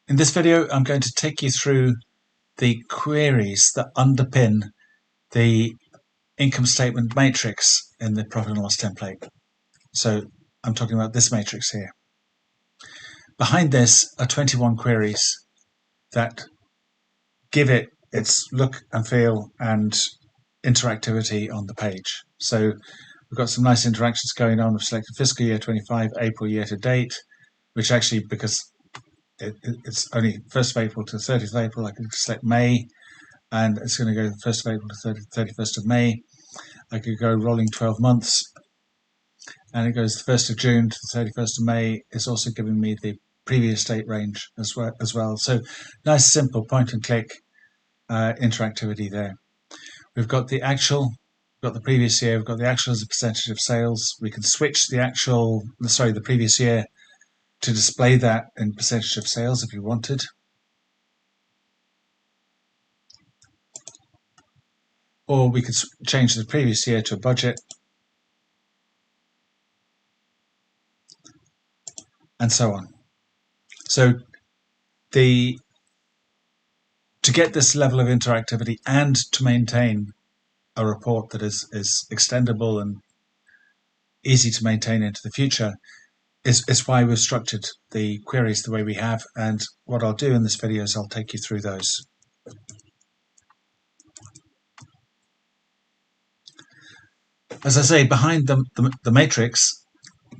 In this video, I'm going to take you through the queries that underpin the income statement matrix in the profit and loss template. So I'm talking about this matrix here. Behind this are 21 queries that give it its look and feel and interactivity on the page. So we've got some nice interactions going on. We've selected fiscal year 25, April year to date, which actually, because it's only 1st of April to 30th of April, I can select May, and it's going to go 1st of April to 31st of May. I could go rolling 12 months, and it goes the 1st of June to the 31st of May. It's also giving me the previous date range as well. So nice, simple point and click interactivity there. We've got the actual, we've got the previous year, we've got the actual as a percentage of sales. We can switch the previous year to display that in percentage of sales if you wanted. Or we could change the previous year to a budget. And so on. So to get this level of interactivity and to maintain a report that is extendable and easy to maintain into the future is why we've structured the queries the way we have. And what I'll do in this video is I'll take you through those. As I say, behind the matrix,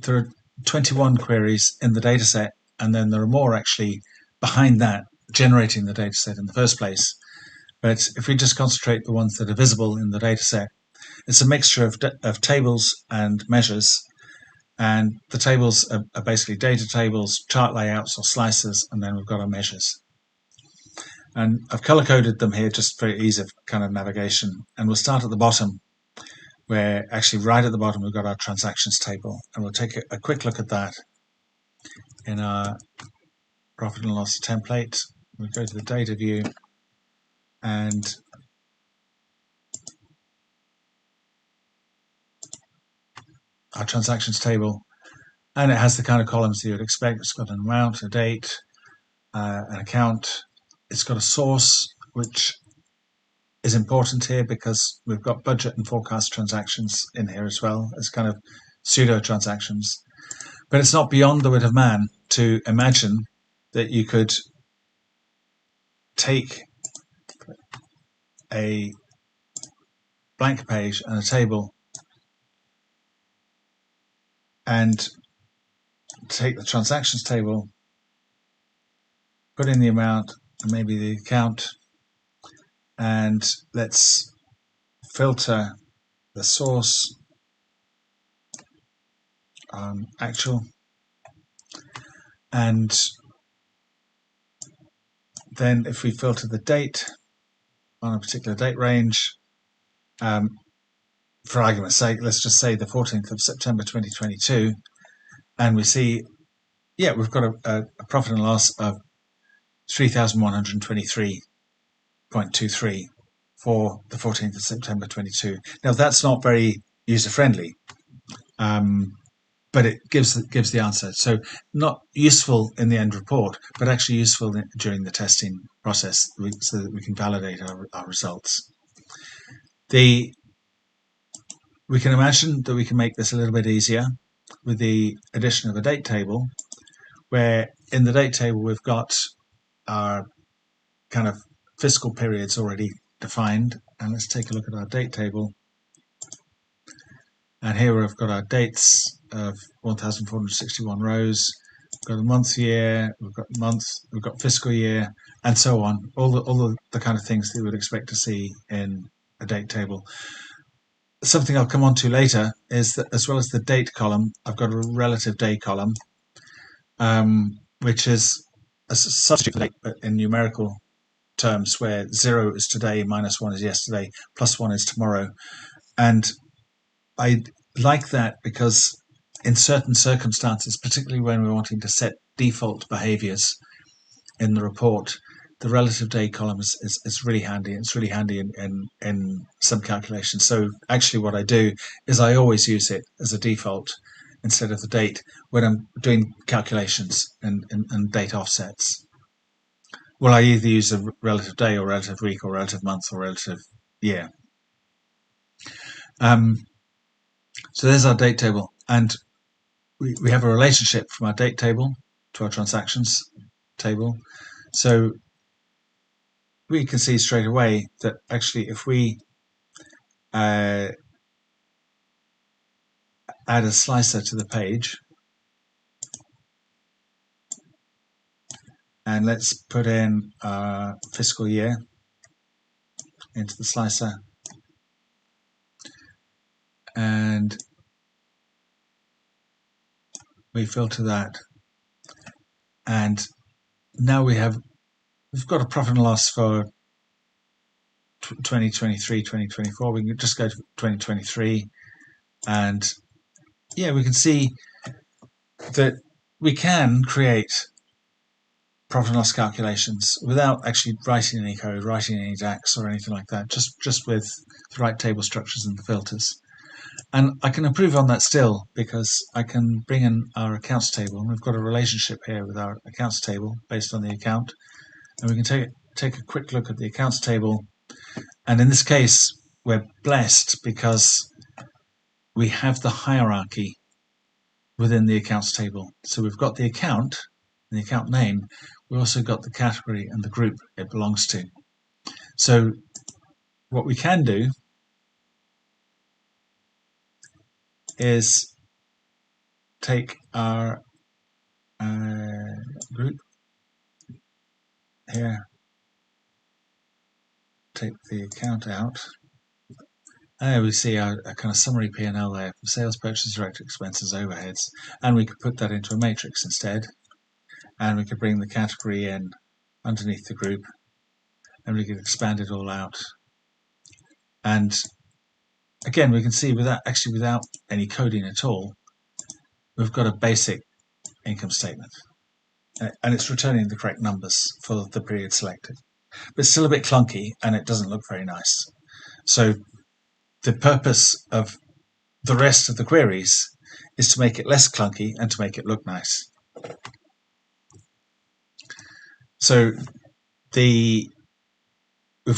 there are 21 queries in the dataset, and then there are more actually behind that generating the dataset in the first place. But if we just concentrate the ones that are visible in the dataset, it's a mixture of tables and measures. And the tables are basically data tables, chart layouts or slices, and then we've got our measures. And I've color-coded them here just for ease of kind of navigation. And we'll start at the bottom, where actually right at the bottom we've got our transactions table. And we'll take a quick look at that in our profit and loss template. We'll go to the data view and our transactions table, and it has the kind of columns that you would expect. It's got an amount, a date, an account. It's got a source, which is important here because we've got budget and forecast transactions in here as well as kind of pseudo transactions. But it's not beyond the wit of man to imagine that you could take a blank page and a table and take the transactions table, put in the amount and maybe the account, and let's filter the source actual, and then if we filter the date on a particular date range, for argument's sake, let's just say the 14th of September 2022, and we see, yeah, we've got a profit and loss of 3,123.23 for the 14th of September 22. Now that's not very user-friendly, but it gives the answer. So not useful in the end report, but actually useful during the testing process so that we can validate our results. We can imagine that we can make this a little bit easier with the addition of a date table, where in the date table we've got our kind of fiscal periods already defined. And let's take a look at our date table. And here we've got our dates of 1,461 rows. We've got a month year, we've got month, we've got fiscal year, and so on. All the kind of things that you would expect to see in a date table. Something I'll come on to later is that as well as the date column, I've got a relative day column, which is a substitute for date, but in numerical terms, where 0 is today, -1 is yesterday, +1 is tomorrow. And I like that because in certain circumstances, particularly when we're wanting to set default behaviors in the report, the relative day column is really handy. It's really handy in some calculations. So actually what I do is I always use it as a default instead of the date when I'm doing calculations and date offsets. well, I either use a relative day or relative week or relative month or relative year. So there's our date table, and we have a relationship from our date table to our transactions table. So we can see straight away that actually if we add a slicer to the page, and let's put in our fiscal year into the slicer, and we filter that, and now we've got a profit and loss for 2023, 2024. We can just go to 2023, and yeah, we can see that we can create profit and loss calculations without actually writing any code, writing any DAX or anything like that, just with the right table structures and the filters. And I can improve on that still, because I can bring in our accounts table, and we've got a relationship here with our accounts table based on the account, and we can take a quick look at the accounts table. And in this case, we're blessed because we have the hierarchy within the accounts table. So we've got the account and the account name. We also got the category and the group it belongs to. So what we can do is take our group here, take the account out. There we see our kind of summary P&L there from sales, purchase, direct expenses, overheads, and we could put that into a matrix instead, and we could bring the category in underneath the group, and we could expand it all out. And again, we can see without any coding at all, we've got a basic income statement, and it's returning the correct numbers for the period selected, but it's still a bit clunky and it doesn't look very nice. So the purpose of the rest of the queries is to make it less clunky and to make it look nice. So we've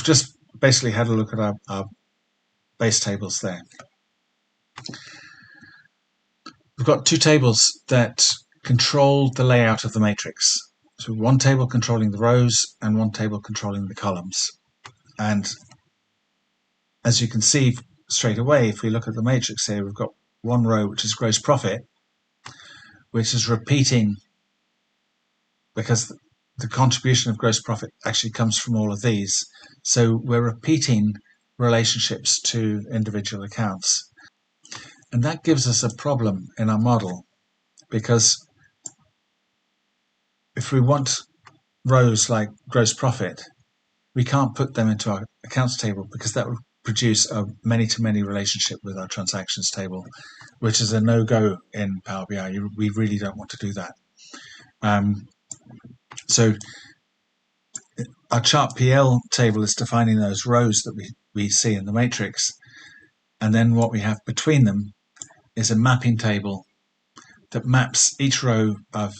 just basically had a look at our base tables there. We've got two tables that control the layout of the matrix. So one table controlling the rows and one table controlling the columns. And as you can see straight away, if we look at the matrix here, we've got one row which is gross profit, which is repeating, because the contribution of gross profit actually comes from all of these. So we're repeating relationships to individual accounts. And that gives us a problem in our model, because if we want rows like gross profit, we can't put them into our accounts table, because that would produce a many-to-many relationship with our transactions table, which is a no-go in Power BI. We really don't want to do that. So our chart PL table is defining those rows that we see in the matrix, and then what we have between them is a mapping table that maps each row of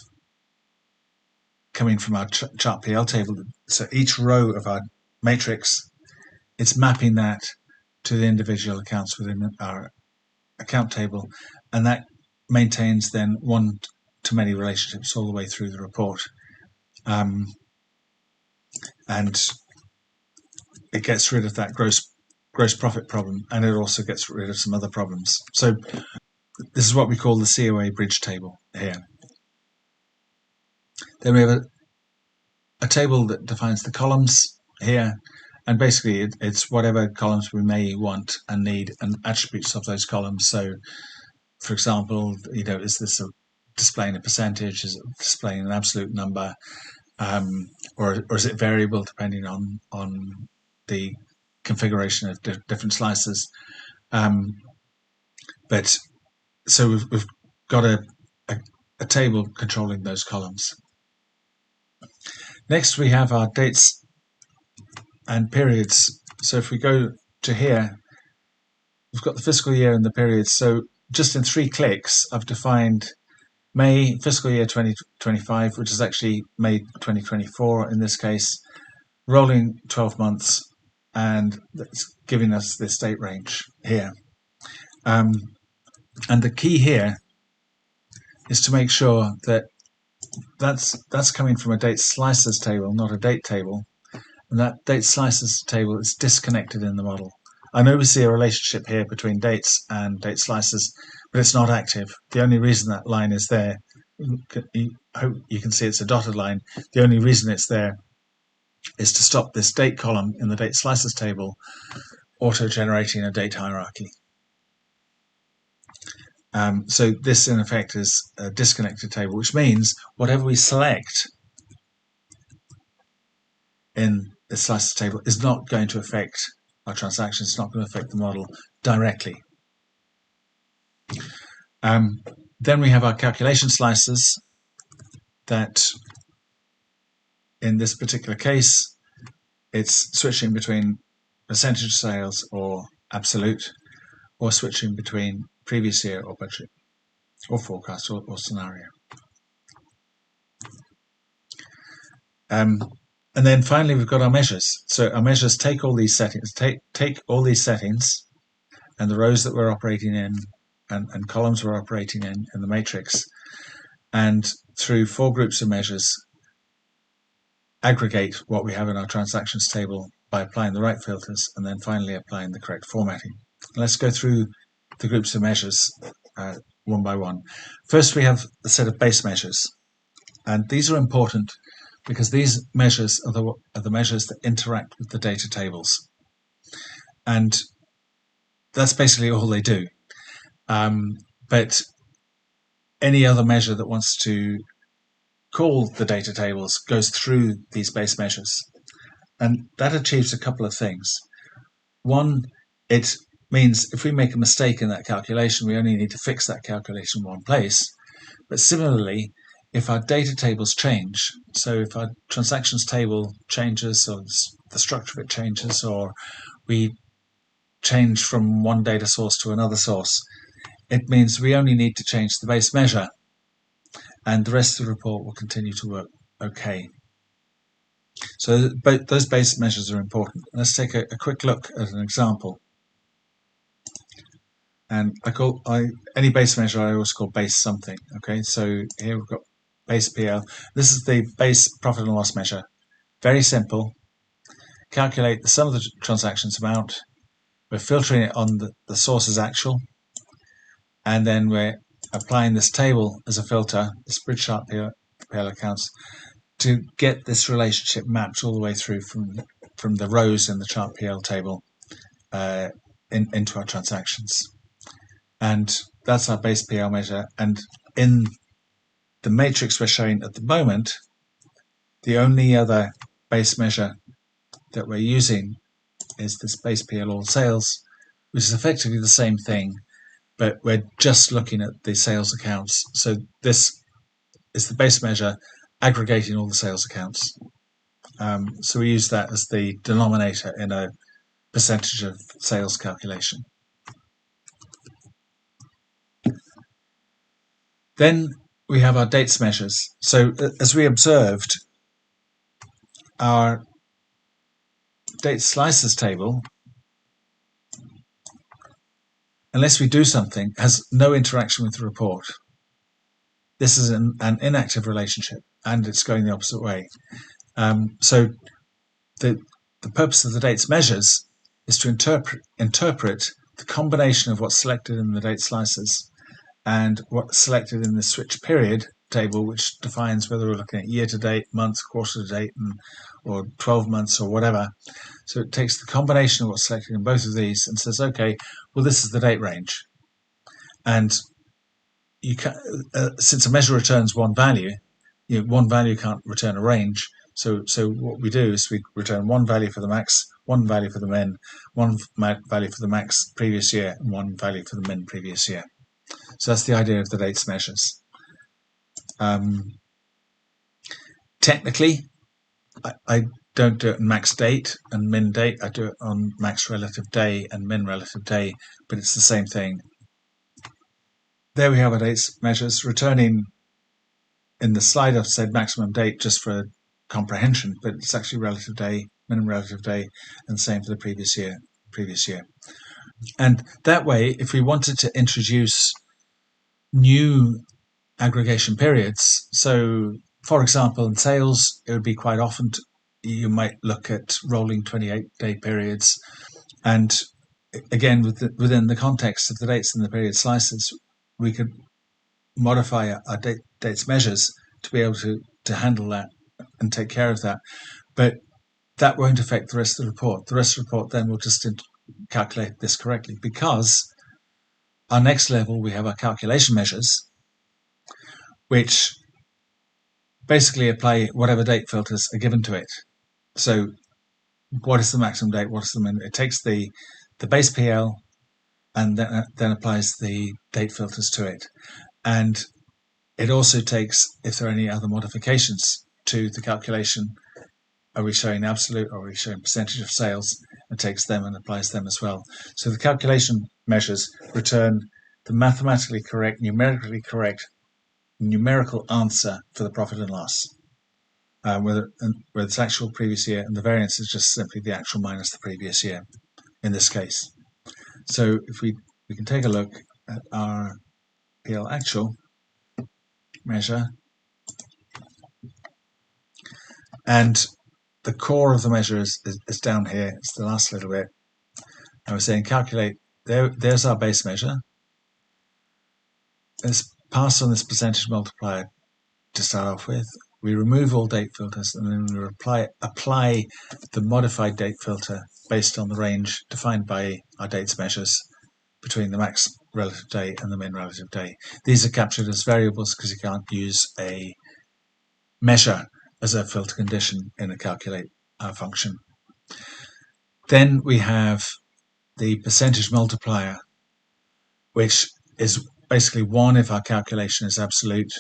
coming from our chart PL table. So each row of our matrix, it's mapping that to the individual accounts within our account table, and that maintains then one-to-many relationships all the way through the report. And it gets rid of that gross profit problem, and it also gets rid of some other problems. So this is what we call the COA bridge table here. Then we have a table that defines the columns here, and basically it's whatever columns we may want and need and attributes of those columns. So for example, is this displaying a percentage? Is it displaying an absolute number? Or is it variable depending on the configuration of different slices? But so we've got a table controlling those columns. Next, we have our dates and periods. So if we go to here, we've got the fiscal year and the periods. So just in 3 clicks, I've defined May fiscal year 2025, which is actually May 2024 in this case, rolling 12 months, and that's giving us this date range here. And the key here is to make sure that that's coming from a date slices table, not a date table, and that date slices table is disconnected in the model. I know we see a relationship here between dates and date slices, but it's not active. The only reason that line is there, I hope you can see it's a dotted line, the only reason it's there is to stop this date column in the date slices table auto-generating a date hierarchy. So this in effect is a disconnected table, which means whatever we select in the slices table is not going to affect our transactions, it's not going to affect the model directly. Then we have our calculation slices that in this particular case, it's switching between percentage of sales or absolute, or switching between previous year or budget, or forecast or scenario. And then finally, we've got our measures. So our measures take all these settings, take all these settings and the rows that we're operating in and columns we're operating in the matrix, and through 4 groups of measures, aggregate what we have in our transactions table by applying the right filters and then finally applying the correct formatting. Let's go through the groups of measures one by one. First, we have a set of base measures, and these are important because these measures are the measures that interact with the data tables, and that's basically all they do. But any other measure that wants to call the data tables goes through these base measures, and that achieves a couple of things. One, it means if we make a mistake in that calculation, we only need to fix that calculation in one place. But similarly, if our data tables change, so if our transactions table changes or the structure of it changes, or we change from one data source to another source, it means we only need to change the base measure and the rest of the report will continue to work okay. So those base measures are important. Let's take a quick look at an example. And any base measure I always call base something. Okay, so here we've got base PL. This is the base profit and loss measure. Very simple. Calculate the sum of the transactions amount. We're filtering it on the source's actual, and then we're applying this table as a filter, this bridge chart PL accounts, to get this relationship mapped all the way through from the rows in the chart PL table into our transactions. And that's our base PL measure. And in the matrix we're showing at the moment, the only other base measure that we're using is this base PL all sales, which is effectively the same thing, but we're just looking at the sales accounts. So this is the base measure aggregating all the sales accounts. So we use that as the denominator in a percentage of sales calculation. Then we have our dates measures. So as we observed, our date slices table, unless we do something, has no interaction with the report. This is an inactive relationship, and it's going the opposite way. So the purpose of the dates measures is to interpret the combination of what's selected in the date slices and what's selected in the switch period table, which defines whether we're looking at year to date, month, quarter to date, or 12 months or whatever. So it takes the combination of what's selected in both of these and says, okay, well, this is the date range. And you can, since a measure returns one value, one value can't return a range. So what we do is we return one value for the max, one value for the min, one value for the max previous year, and one value for the min previous year. So that's the idea of the dates measures. Technically, I don't do it on max date and min date. I do it on max relative day and min relative day, but it's the same thing. There we have our dates measures returning in the slide I've said maximum date just for comprehension, but it's actually relative day, minimum relative day, and the same for the previous year. And that way, if we wanted to introduce new aggregation periods, so for example, in sales, it would be quite often you might look at rolling 28-day periods, and again, within the context of the dates and the period slices, we could modify our dates measures to be able to handle that and take care of that. But that won't affect the rest of the report. The rest of the report then will just calculate this correctly, because our next level, we have our calculation measures, which basically apply whatever date filters are given to it. So what is the maximum date? What is the minimum? It takes the base PL and then applies the date filters to it. And it also takes, if there are any other modifications to the calculation, are we showing absolute or are we showing percentage of sales, and takes them and applies them as well. So the calculation measures return the mathematically correct, numerically correct numerical answer for the profit and loss, whether it's actual previous year, and the variance is just simply the actual minus the previous year in this case. So if we can take a look at our PL actual measure, and the core of the measure is down here. It's the last little bit. I was saying calculate. There's our base measure. Let's pass on this percentage multiplier to start off with. We remove all date filters, and then we apply the modified date filter based on the range defined by our dates measures between the max relative day and the min relative day. These are captured as variables because you can't use a measure as a filter condition in a calculate function. Then we have the percentage multiplier, which is basically 1 if our calculation is absolute,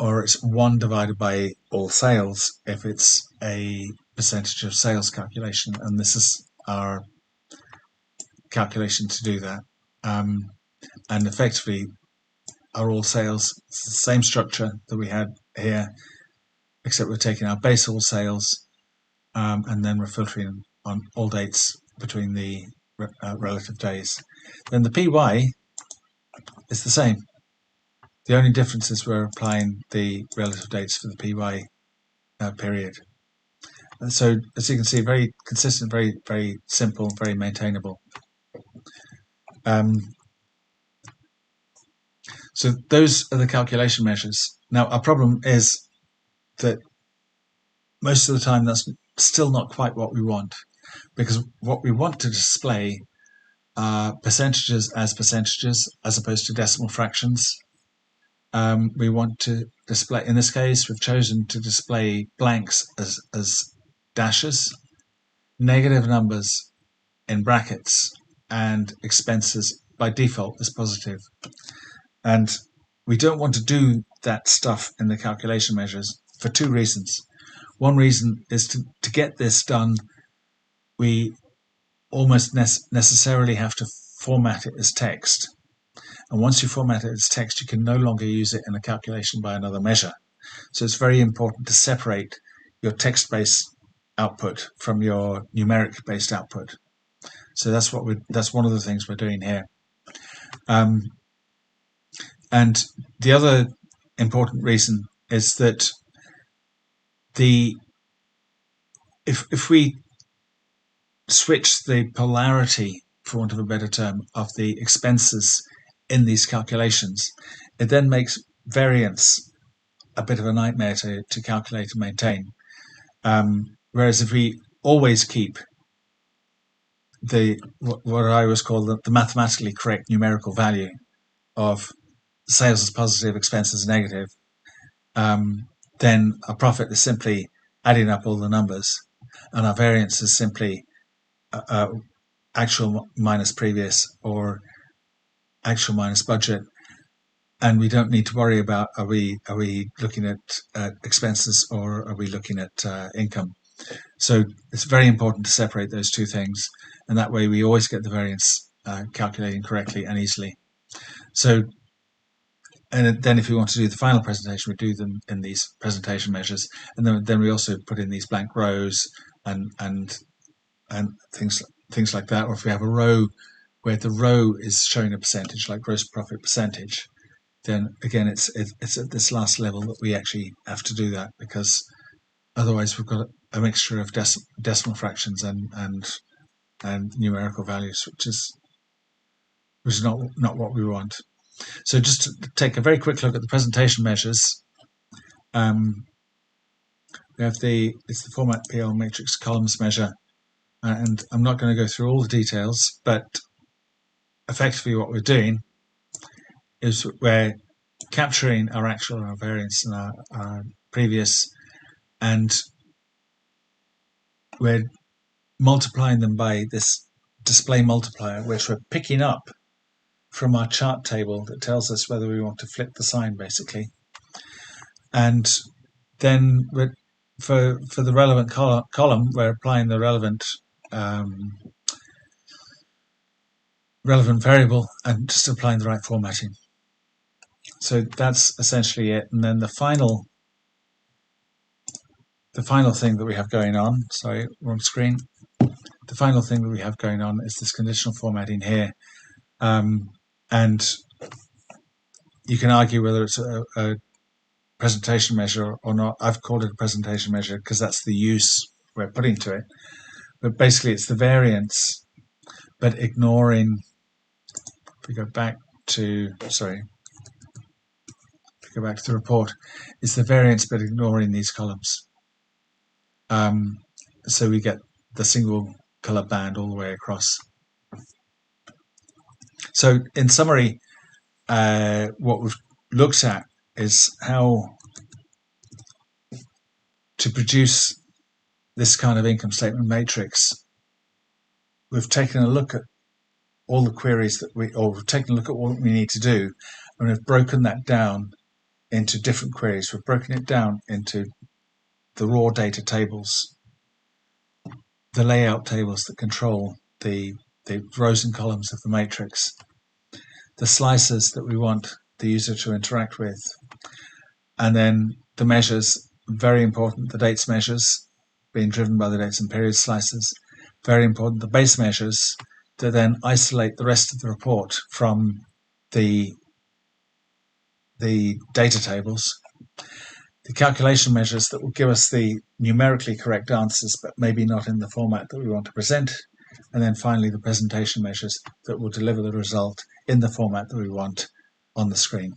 or it's 1 divided by all sales if it's a percentage of sales calculation, and this is our calculation to do that. And effectively, our all sales, it's the same structure that we had here, except we're taking our base all sales, and then we're filtering on all dates between the relative days. Then the PY is the same. The only difference is we're applying the relative dates for the PY period. And so, as you can see, very consistent, very, very simple, very maintainable. So those are the calculation measures. Now, our problem is that most of the time that's still not quite what we want, because what we want to display are percentages as opposed to decimal fractions. We want to display, in this case, we've chosen to display blanks as dashes, negative numbers in brackets, and expenses by default as positive. And we don't want to do that stuff in the calculation measures for 2 reasons. One reason is to get this done, we almost necessarily have to format it as text. And once you format it as text, you can no longer use it in a calculation by another measure. So it's very important to separate your text-based output from your numeric-based output. So that's one of the things we're doing here. And the other important reason is that if we switch the polarity, for want of a better term, of the expenses in these calculations, it then makes variance a bit of a nightmare to calculate and maintain. Whereas if we always keep what I always call the mathematically correct numerical value of sales is positive, expenses negative, then our profit is simply adding up all the numbers, and our variance is simply actual minus previous or actual minus budget, and we don't need to worry about are we looking at expenses or are we looking at income. So it's very important to separate those 2 things, and that way we always get the variance calculating correctly and easily. So and then if we want to do the final presentation, we do them in these presentation measures, and then we also put in these blank rows and things like that. Or if we have a row where the row is showing a percentage, like gross profit percentage, then again it's at this last level that we actually have to do that, because otherwise we've got a mixture of decimal fractions and numerical values, which is not what we want. So just to take a very quick look at the presentation measures, we have it's the format PL matrix columns measure, and I'm not going to go through all the details, but effectively what we're doing is we're capturing our actual, our variance, and our previous, and we're multiplying them by this display multiplier, which we're picking up from our chart table that tells us whether we want to flip the sign, basically. And then for the relevant column, we're applying the relevant variable and just applying the right formatting. So that's essentially it. And then the final thing that we have going on, sorry, wrong screen. The final thing that we have going on is this conditional formatting here. And you can argue whether it's a presentation measure or not. I've called it a presentation measure because that's the use we're putting to it. But basically it's the variance, but ignoring, if we go back to, sorry, if we go back to the report, it's the variance but ignoring these columns. So we get the single color band all the way across. So in summary, what we've looked at is how to produce this kind of income statement matrix. We've taken a look at all the queries that we've taken a look at what we need to do, and we've broken that down into different queries. We've broken it down into the raw data tables, the layout tables that control the rows and columns of the matrix, the slices that we want the user to interact with, and then the measures, very important, the dates measures being driven by the dates and periods slices, very important, the base measures to then isolate the rest of the report from the data tables, the calculation measures that will give us the numerically correct answers but maybe not in the format that we want to present, and then finally the presentation measures that will deliver the result in the format that we want on the screen.